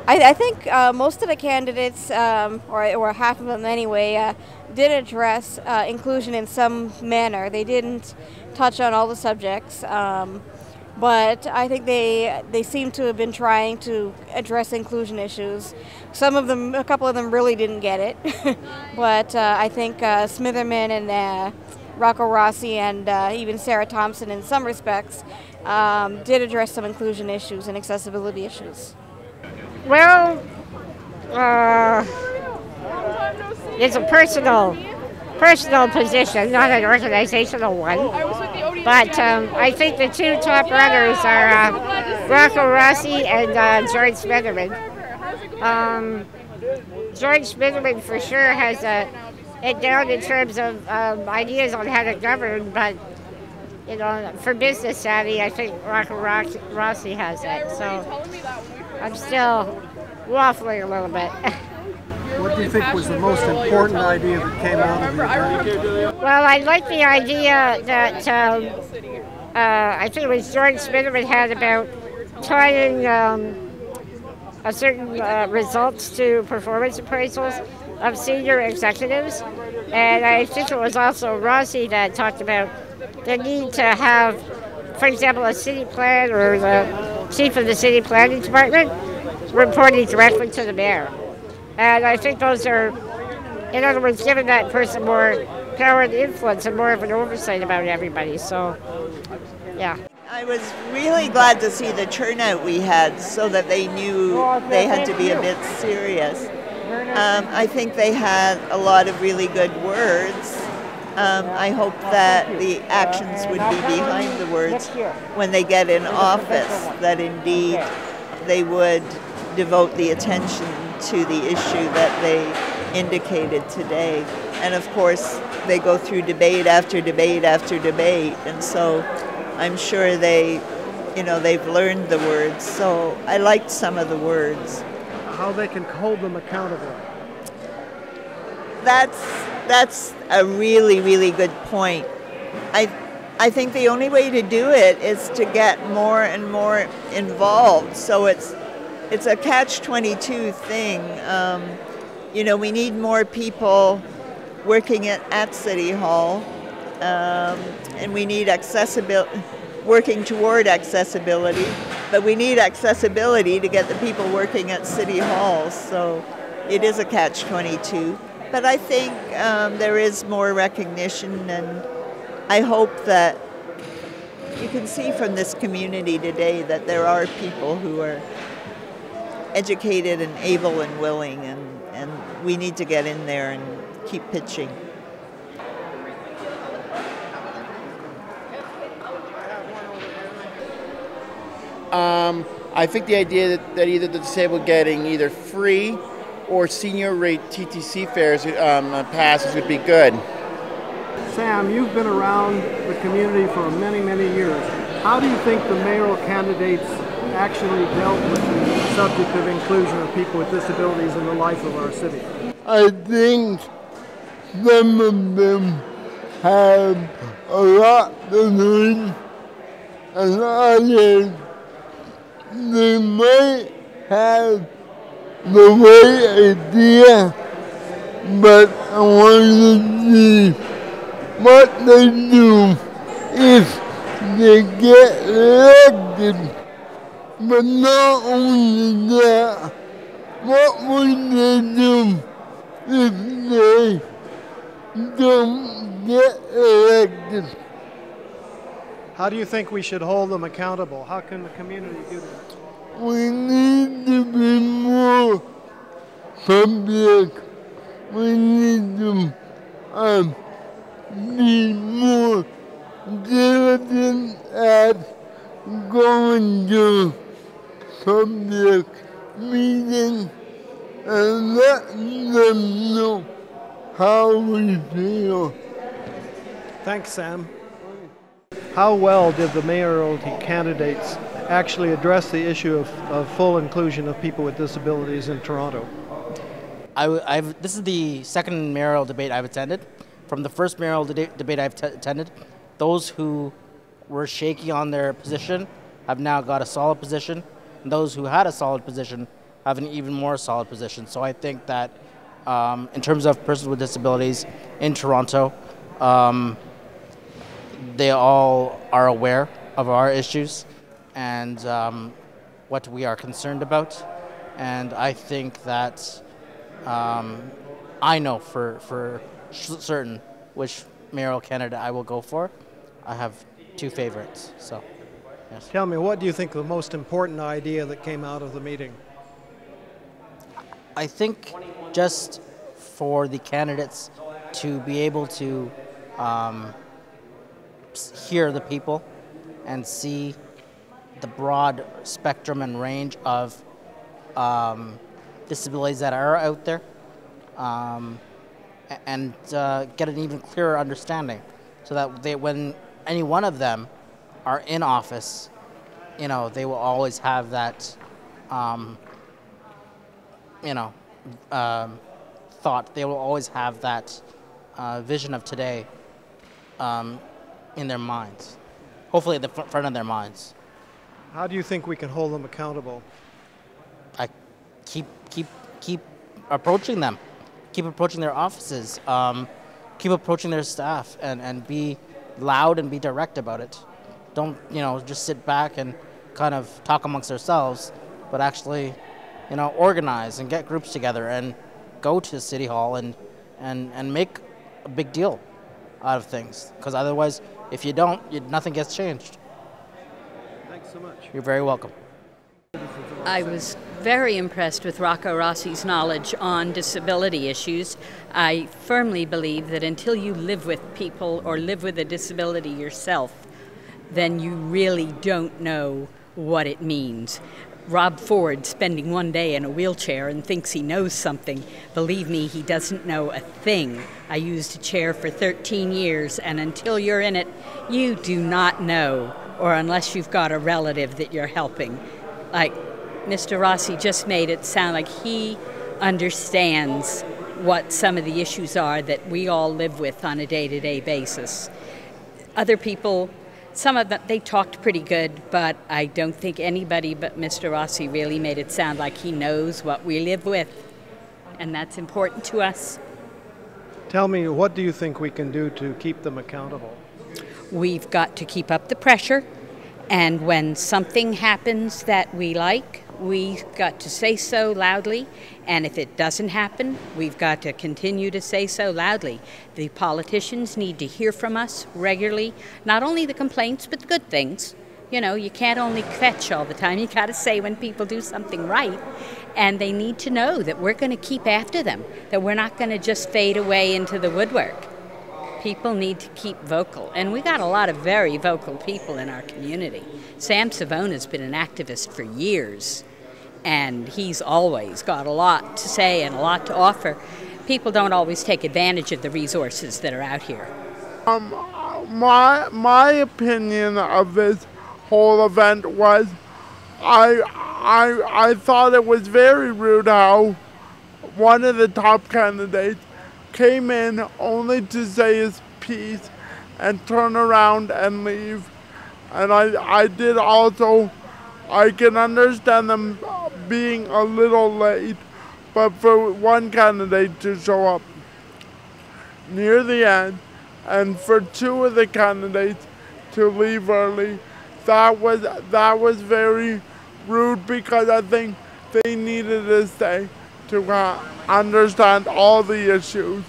I think most of the candidates, or half of them anyway, did address inclusion in some manner. They didn't touch on all the subjects, but I think they seem to have been trying to address inclusion issues. Some of them, a couple of them really didn't get it, but I think Smitherman and Rocco Rossi and even Sarah Thompson in some respects did address some inclusion issues and accessibility issues. Well, it's a personal position, not an organizational one. But I think the two top runners are Rocco Rossi and George Smitherman. George Smitherman for sure has it down in terms of ideas on how to govern, but you know, for business savvy, I think Rocco Rossi has it. So I'm still waffling a little bit. What do you think was the most important idea that came out of the event? Well, I like the idea that I think it was George Smitherman had about tying a certain results to performance appraisals of senior executives. And I think it was also Rossi that talked about the need to have, for example, a city plan or the chief of the city planning department reporting directly to the mayor. And I think those are, in other words, giving that person more power and influence and more of an oversight about everybody. So, yeah. I was really glad to see the turnout we had so that they knew they had to be a bit serious. I think they had a lot of really good words. I hope that the actions would be behind the words when they get in office, that indeed they would devote the attention to the issue that they indicated today. And of course, they go through debate after debate after debate, and so I'm sure they've learned the words. So I liked some of the words. How they can hold them accountable. That's a really, really good point. I think the only way to do it is to get more and more involved. So it's a catch-22 thing. We need more people working at City Hall, and we need working toward accessibility, but we need accessibility to get the people working at City Hall. So it is a catch-22. But I think there is more recognition, and I hope that you can see from this community today that there are people who are educated and able and willing, and we need to get in there and keep pitching. I think the idea that either the disabled getting either free or senior rate TTC fares passes would be good. Sam, you've been around the community for many, many years. How do you think the mayoral candidates actually dealt with the subject of inclusion of people with disabilities in the life of our city? I think some of them have a lot to learn, and others, they might have the right idea, but I want to see what they do if they get elected. But not only that, what would they do if they don't get elected? How do you think we should hold them accountable? How can the community do that? We need to be more public. We need to be more diligent at going to public meetings and letting them know how we feel. Thanks, Sam. How well did the mayoralty candidates actually address the issue of full inclusion of people with disabilities in Toronto? This is the second mayoral debate I've attended. From the first mayoral debate I've attended, those who were shaky on their position have now got a solid position, and those who had a solid position have an even more solid position. So I think that in terms of persons with disabilities in Toronto, they all are aware of our issues and what we are concerned about. And I think that I know for certain which mayoral candidate I will go for. I have two favorites, so yes. Tell me, what do you think the most important idea that came out of the meeting? I think just for the candidates to be able to hear the people and see the broad spectrum and range of disabilities that are out there, and get an even clearer understanding, so that when any one of them are in office, you know, they will always have that, thought. They will always have that vision of today in their minds, hopefully at the front of their minds. How do you think we can hold them accountable? I keep approaching them, keep approaching their offices, keep approaching their staff, and be loud and be direct about it. Don't, just sit back and kind of talk amongst ourselves, but actually, organize and get groups together and go to City Hall and make a big deal out of things. Because otherwise, if you don't, nothing gets changed. Thanks so much. You're very welcome. I was very impressed with Rocco Rossi's knowledge on disability issues. I firmly believe that until you live with people or live with a disability yourself, then you really don't know what it means. Rob Ford spending one day in a wheelchair and thinks he knows something. Believe me, he doesn't know a thing. I used a chair for 13 years, and until you're in it, you do not know, or unless you've got a relative that you're helping. Like Mr. Rossi just made it sound like he understands what some of the issues are that we all live with on a day-to-day basis. Other people, some of them, they talked pretty good, but I don't think anybody but Mr. Rossi really made it sound like he knows what we live with, and that's important to us. Tell me, what do you think we can do to keep them accountable? We've got to keep up the pressure, and when something happens that we like, we've got to say so loudly, and if it doesn't happen, we've got to continue to say so loudly. The politicians need to hear from us regularly, not only the complaints, but the good things. You can't only fetch all the time. You got to say when people do something right, and they need to know that we're going to keep after them, that we're not going to just fade away into the woodwork. People need to keep vocal, and we got a lot of very vocal people in our community. Sam Savona's been an activist for years, and he's always got a lot to say and a lot to offer. People don't always take advantage of the resources that are out here. My opinion of this whole event was I thought it was very rude how one of the top candidates came in only to say his piece and turn around and leave. And I did also, I can understand them being a little late, but for one candidate to show up near the end and for two of the candidates to leave early, that was very rude, because I think they needed to stay to understand all the issues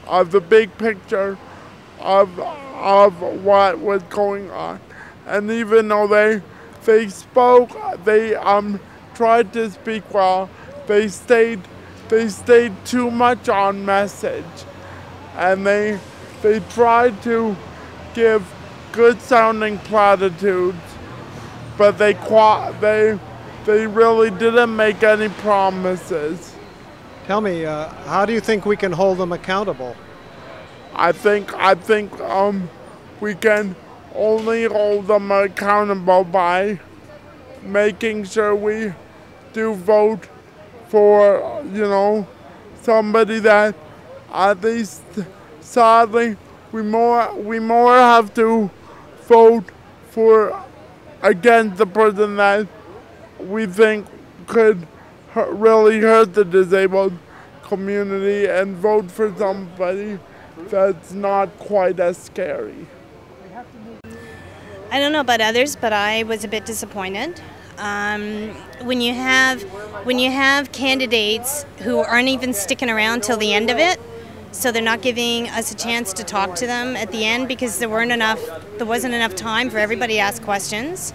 of the big picture of what was going on. And even though they spoke, they tried to speak well, they stayed too much on message, and they tried to give good sounding platitudes, but they really didn't make any promises. Tell me, how do you think we can hold them accountable? I think we can only hold them accountable by making sure we do vote for, somebody that, at least sadly, we more have to vote for against the person that we think could really hurt the disabled community and vote for somebody that's not quite as scary. I don't know about others, but I was a bit disappointed. When you have candidates who aren't even sticking around till the end of it, so they're not giving us a chance to talk to them at the end because there wasn't enough time for everybody to ask questions,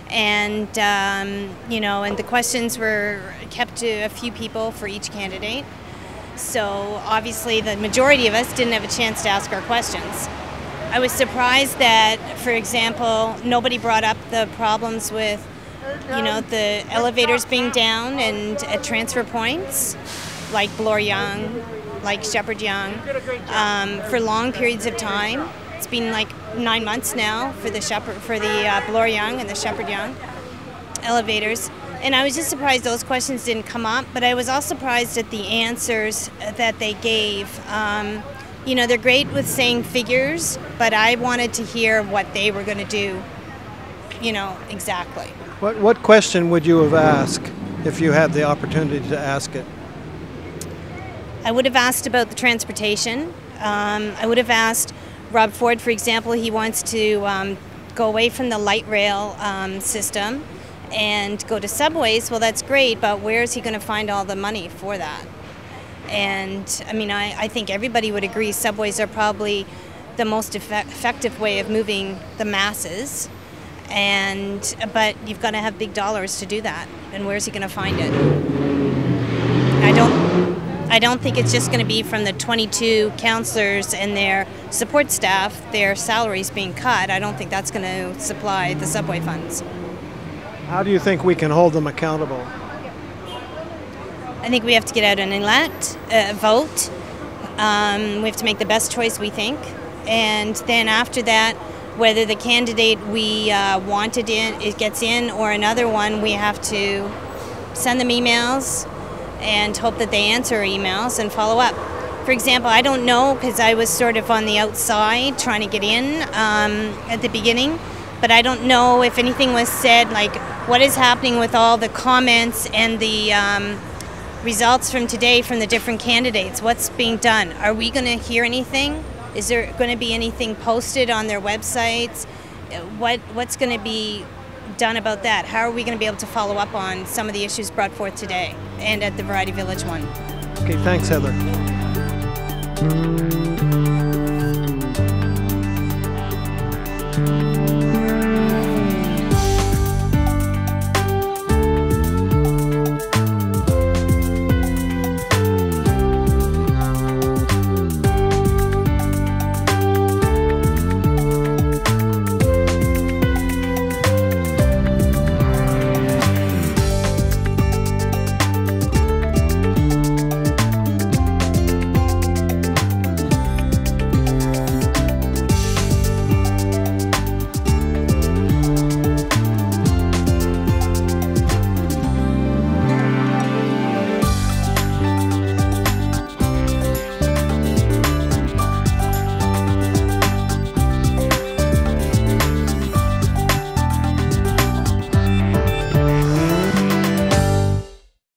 and and the questions were kept to a few people for each candidate. So obviously the majority of us didn't have a chance to ask our questions. I was surprised that, for example, nobody brought up the problems with, the elevators being down and at transfer points, like Bloor Yonge, like Shepherd Yonge, for long periods of time. It's been like 9 months now for the Bloor Yonge and the Shepherd Yonge elevators. And I was just surprised those questions didn't come up, but I was also surprised at the answers that they gave. They're great with saying figures, but I wanted to hear what they were going to do, exactly. What question would you have asked if you had the opportunity to ask it? I would have asked about the transportation. I would have asked Rob Ford, for example, he wants to go away from the light rail system and go to subways. Well, that's great, but where is he going to find all the money for that? And I think everybody would agree subways are probably the most effective way of moving the masses. But you've got to have big dollars to do that. And where's he going to find it? I don't think it's just going to be from the 22 councillors and their support staff, their salaries being cut. I don't think that's going to supply the subway funds. How do you think we can hold them accountable? I think we have to get out and vote. We have to make the best choice we think. And then after that, whether the candidate we wanted it gets in or another one, we have to send them emails and hope that they answer emails and follow up. For example, I don't know because I was sort of on the outside trying to get in at the beginning, but I don't know if anything was said, like what is happening with all the comments and the results from today from the different candidates. What's being done? Are we going to hear anything? Is there going to be anything posted on their websites? What's going to be done about that? How are we going to be able to follow up on some of the issues brought forth today and at the Variety Village one? Okay, thanks, Heather.